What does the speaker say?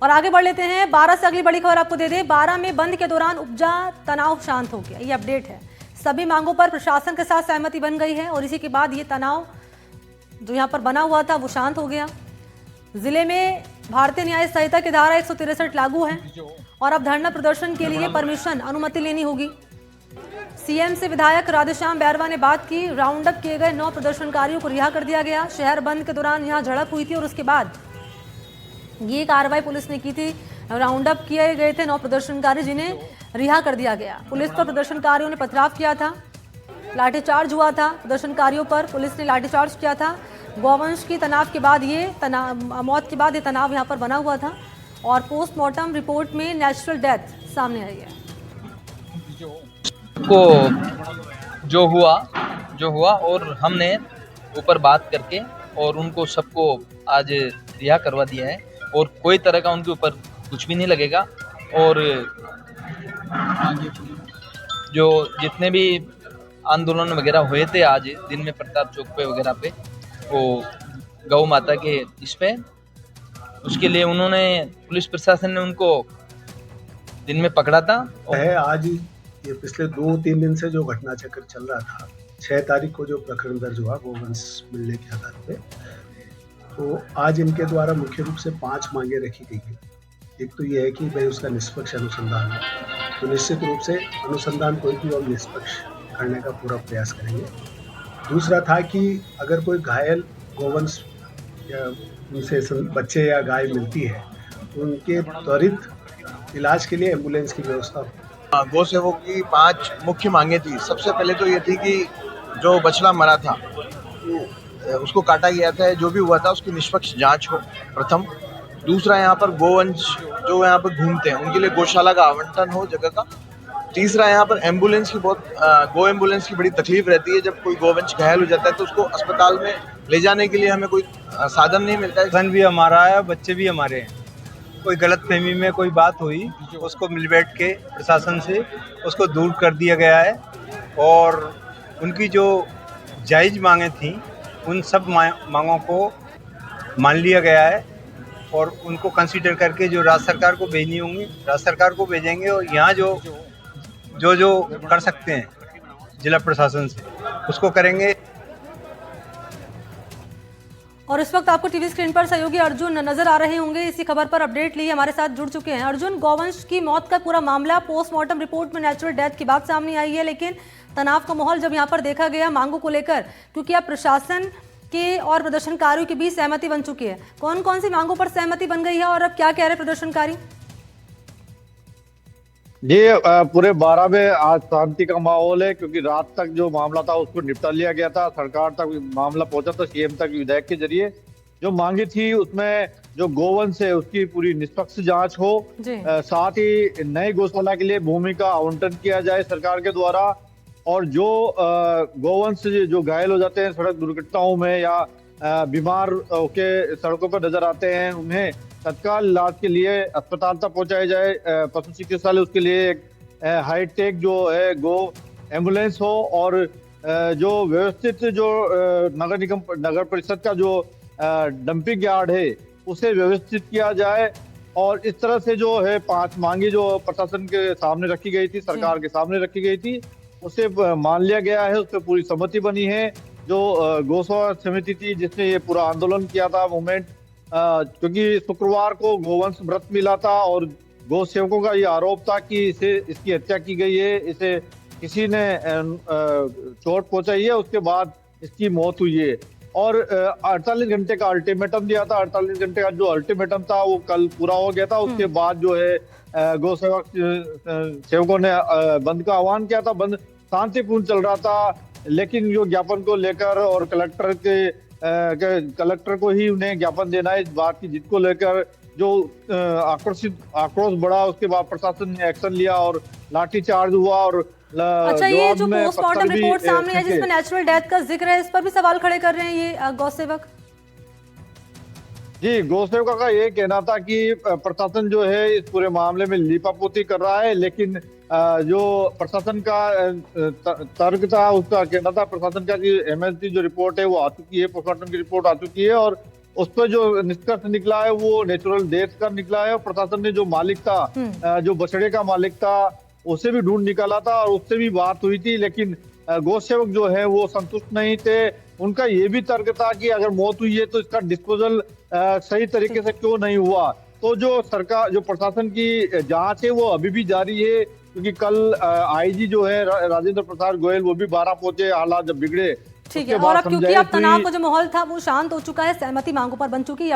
और आगे बढ़ लेते हैं। 12 से अगली बड़ी खबर आपको दे दें। 12 में बंद के दौरान उपजा तनाव शांत हो गया, ये अपडेट है। सभी मांगों पर प्रशासन के साथ सहमति बन गई है और इसी के बाद ये तनाव जो यहाँ पर बना हुआ था वो शांत हो गया। जिले में भारतीय न्याय संहिता की धारा 163 लागू है और अब धरना प्रदर्शन के लिए परमिशन अनुमति लेनी होगी। सीएम से विधायक राधेश्याम बैरवा ने बात की। राउंड अप किए गए 9 प्रदर्शनकारियों को रिहा कर दिया गया। शहर बंद के दौरान यहां झड़प हुई थी और उसके बाद ये कार्रवाई पुलिस ने की थी। राउंड अप किए गए थे 9 प्रदर्शनकारी जिन्हें रिहा कर दिया गया। पुलिस पर प्रदर्शनकारियों ने पथराव किया था, लाठीचार्ज हुआ था। प्रदर्शनकारियों पर पुलिस ने लाठीचार्ज किया था। गौवंश की तनाव के बाद मौत के बाद ये तनाव यहाँ पर बना हुआ था और पोस्टमार्टम रिपोर्ट में नेचुरल डेथ सामने आई है। को जो हुआ और हमने ऊपर बात करके और उनको सबको आज रिहा करवा दिया है और कोई तरह का उनके ऊपर कुछ भी नहीं लगेगा। और जो जितने भी आंदोलन वगैरह हुए थे आज दिन में प्रताप चौक पे वगैरह पे, वो गौ माता के इस पे, उसके लिए उन्होंने पुलिस प्रशासन ने उनको दिन में पकड़ा था। आज ये पिछले 2-3 दिन से जो घटना चक्र चल रहा था, 6 तारीख को जो प्रकरण दर्ज हुआ गोवंश मिलने के आधार पे, तो आज इनके द्वारा मुख्य रूप से 5 मांगे रखी गई है। एक तो ये है कि भाई उसका निष्पक्ष अनुसंधान हो, तो निश्चित रूप से अनुसंधान कोई भी और निष्पक्ष करने का पूरा प्रयास करेंगे। दूसरा था कि अगर कोई घायल गोवंश या उनसे बच्चे या गाय मिलती है तो उनके त्वरित इलाज के लिए एम्बुलेंस की व्यवस्था हो। गौ सेवकों की 5 मुख्य मांगे थी। सबसे पहले तो ये थी कि जो बछड़ा मरा था उसको काटा गया था, जो भी हुआ था उसकी निष्पक्ष जांच हो प्रथम। दूसरा, यहाँ पर गोवंश जो यहाँ पर घूमते हैं उनके लिए गौशाला का आवंटन हो जगह का। तीसरा, यहाँ पर एम्बुलेंस की गो एम्बुलेंस की बड़ी तकलीफ रहती है। जब कोई गोवंश घायल हो जाता है तो उसको अस्पताल में ले जाने के लिए हमें कोई साधन नहीं मिलता है। धन भी हमारा है, बच्चे भी हमारे हैं। कोई गलतफहमी में कोई बात हुई, उसको मिल बैठ के प्रशासन से उसको दूर कर दिया गया है और उनकी जो जायज़ मांगें थी उन सब मांगों को मान लिया गया है और उनको कंसीडर करके जो राज्य सरकार को भेजनी होंगी राज्य सरकार को भेजेंगे और यहाँ जो कर सकते हैं जिला प्रशासन से उसको करेंगे। और इस वक्त आपको टीवी स्क्रीन पर सहयोगी अर्जुन नजर आ रहे होंगे। इसी खबर पर अपडेट लिए हमारे साथ जुड़ चुके हैं। अर्जुन, गौवंश की मौत का पूरा मामला पोस्टमार्टम रिपोर्ट में नेचुरल डेथ की बात सामने आई है, लेकिन तनाव का माहौल जब यहाँ पर देखा गया मांगों को लेकर, क्योंकि अब प्रशासन के और प्रदर्शनकारियों के बीच सहमति बन चुकी है, कौन कौन सी मांगों पर सहमति बन गई है और अब क्या कह रहे प्रदर्शनकारी? ये पूरे 12 में आज शांति का माहौल है, क्योंकि रात तक जो मामला था उसको निपटा लिया गया था। सरकार तक मामला पहुंचा था, सीएम तक विधायक के जरिए। जो मांगी थी उसमें जो गोवंश है उसकी पूरी निष्पक्ष जांच हो, साथ ही नई गौशाला के लिए भूमि का आवंटन किया जाए सरकार के द्वारा, और जो गोवंश जो घायल हो जाते हैं सड़क दुर्घटनाओं में या बीमार होके सड़कों पर नजर आते हैं उन्हें तत्काल इलाज के लिए अस्पताल तक पहुंचाया जाए। पशु चिकित्सालय उसके लिए एक हाईटेक जो है गो एम्बुलेंस हो, और जो व्यवस्थित जो नगर परिषद का जो डंपिंग यार्ड है उसे व्यवस्थित किया जाए। और इस तरह से जो है 5 मांगी जो प्रशासन के सामने रखी गई थी, सरकार के सामने रखी गई थी, उसे मान लिया गया है, उस पर पूरी सहमति बनी है। जो गौसेवा समिति थी जिसने ये पूरा आंदोलन किया था मूवमेंट, क्योंकि शुक्रवार को गोवंश मृत मिला था और गौ सेवकों का ये आरोप था कि इसकी हत्या की गई है, इसे किसी ने चोट पहुंचाई है, उसके बाद इसकी मौत हुई है। और 48 घंटे का अल्टीमेटम दिया था। 48 घंटे का जो अल्टीमेटम था वो कल पूरा हो गया था। उसके बाद जो है गौ सेवकों ने बंद का आह्वान किया था। बंद शांतिपूर्ण चल रहा था, लेकिन जो ज्ञापन को लेकर और कलेक्टर को ही उन्हें ज्ञापन देना है इस बात की जिद को लेकर जो आक्रोश बढ़ा, उसके बाद प्रशासन ने एक्शन लिया और लाठीचार्ज हुआ। और अच्छा, ये जो पोस्टमार्टम रिपोर्ट सामने है जिसमें नेचुरल डेथ का जिक्र है, इस पर भी सवाल खड़े कर रहे हैं ये गौसेवक। जी, गौसेवका का ये कहना था कि प्रशासन जो है इस पूरे मामले में लीपापोती कर रहा है, लेकिन जो प्रशासन का तर्क था उसका कहना था प्रशासन का कि एमएसडी जो रिपोर्ट है वो आ चुकी है, पोस्टमार्टम की रिपोर्ट आ चुकी है और उस पर जो निष्कर्ष निकला है वो नेचुरल डेथ का निकला है। और प्रशासन ने जो मालिक था, जो बछड़े का मालिक था, उसे भी ढूंढ निकाला था और उससे भी बात हुई थी, लेकिन गौ सेवक जो है वो संतुष्ट नहीं थे। उनका ये भी तर्क था कि अगर मौत हुई है तो इसका डिस्पोजल सही तरीके से क्यों नहीं हुआ। तो जो सरकार, जो प्रशासन की जांच है वो अभी भी जारी है, क्योंकि कल आईजी जो है राजेंद्र प्रसाद गोयल वो भी बारा पहुंचे हालात जब बिगड़े। ठीक है, और अब क्योंकि अब तनाव का जो माहौल था वो शांत हो चुका है, सहमति मांगों पर बन चुकी है।